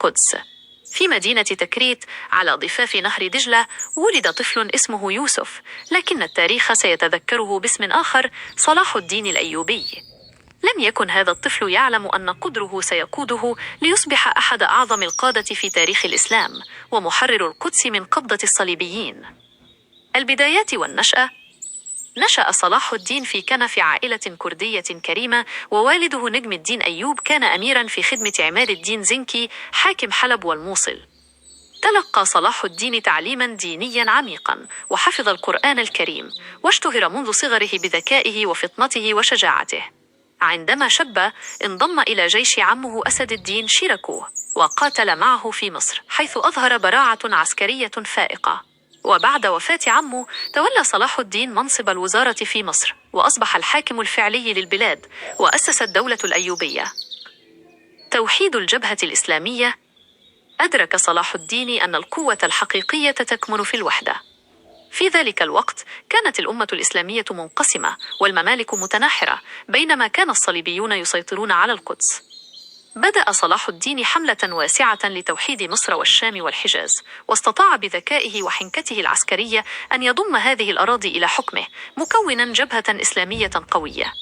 القدس. في مدينة تكريت على ضفاف نهر دجلة ولد طفل اسمه يوسف، لكن التاريخ سيتذكره باسم آخر: صلاح الدين الأيوبي. لم يكن هذا الطفل يعلم أن قدره سيقوده ليصبح أحد أعظم القادة في تاريخ الإسلام ومحرر القدس من قبضة الصليبيين. البدايات والنشأة: نشأ صلاح الدين في كنف عائلة كردية كريمة، ووالده نجم الدين أيوب كان أميرا في خدمة عماد الدين زنكي حاكم حلب والموصل. تلقى صلاح الدين تعليما دينيا عميقا وحفظ القرآن الكريم، واشتهر منذ صغره بذكائه وفطنته وشجاعته. عندما شب انضم إلى جيش عمه أسد الدين شيركوه وقاتل معه في مصر، حيث أظهر براعة عسكرية فائقة. وبعد وفاة عمه تولى صلاح الدين منصب الوزارة في مصر، وأصبح الحاكم الفعلي للبلاد، وأسس الدولة الأيوبية. توحيد الجبهة الإسلامية: أدرك صلاح الدين أن القوة الحقيقية تكمن في الوحدة. في ذلك الوقت كانت الأمة الإسلامية منقسمة والممالك متناحرة، بينما كان الصليبيون يسيطرون على القدس. بدأ صلاح الدين حملة واسعة لتوحيد مصر والشام والحجاز، واستطاع بذكائه وحنكته العسكرية أن يضم هذه الأراضي إلى حكمه، مكونا جبهة إسلامية قوية.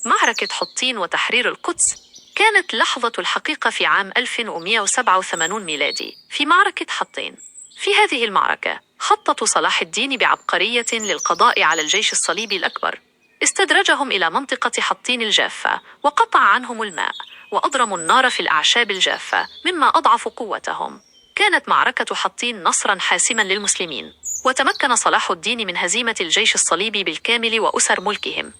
معركة حطين وتحرير القدس كانت لحظة الحقيقة في عام 1187 ميلادي في معركة حطين. في هذه المعركة خطط صلاح الدين بعبقرية للقضاء على الجيش الصليبي الأكبر. استدرجهم إلى منطقة حطين الجافة وقطع عنهم الماء، وأضرموا النار في الأعشاب الجافة مما أضعف قوتهم. كانت معركة حطين نصرا حاسما للمسلمين، وتمكن صلاح الدين من هزيمة الجيش الصليبي بالكامل وأسر ملكهم.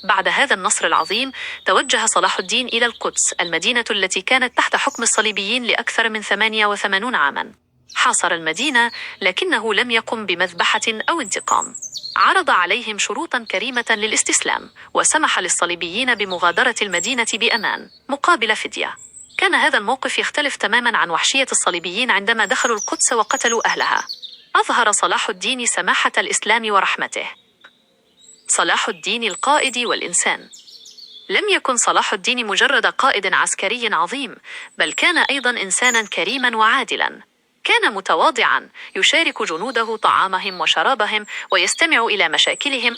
بعد هذا النصر العظيم توجه صلاح الدين إلى القدس، المدينة التي كانت تحت حكم الصليبيين لأكثر من 88 عاما. حاصر المدينة لكنه لم يقم بمذبحة أو انتقام. عرض عليهم شروطا كريمة للاستسلام، وسمح للصليبيين بمغادرة المدينة بأمان مقابل فدية. كان هذا الموقف يختلف تماما عن وحشية الصليبيين عندما دخلوا القدس وقتلوا أهلها. أظهر صلاح الدين سماحة الإسلام ورحمته. صلاح الدين القائد والإنسان: لم يكن صلاح الدين مجرد قائد عسكري عظيم، بل كان أيضا إنسانا كريما وعادلا. كان متواضعا، يشارك جنوده طعامهم وشرابهم ويستمع إلى مشاكلهم.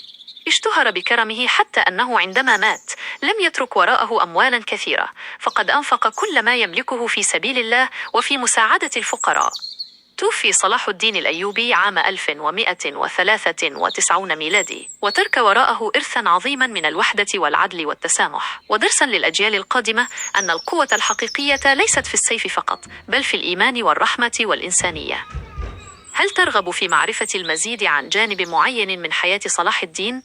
اشتهر بكرمه حتى أنه عندما مات لم يترك وراءه أموالا كثيرة، فقد أنفق كل ما يملكه في سبيل الله وفي مساعدة الفقراء. توفي صلاح الدين الأيوبي عام 1193 ميلادي، وترك وراءه إرثا عظيما من الوحدة والعدل والتسامح، ودرسا للأجيال القادمة أن القوة الحقيقية ليست في السيف فقط، بل في الإيمان والرحمة والإنسانية. هل ترغب في معرفة المزيد عن جانب معين من حياة صلاح الدين؟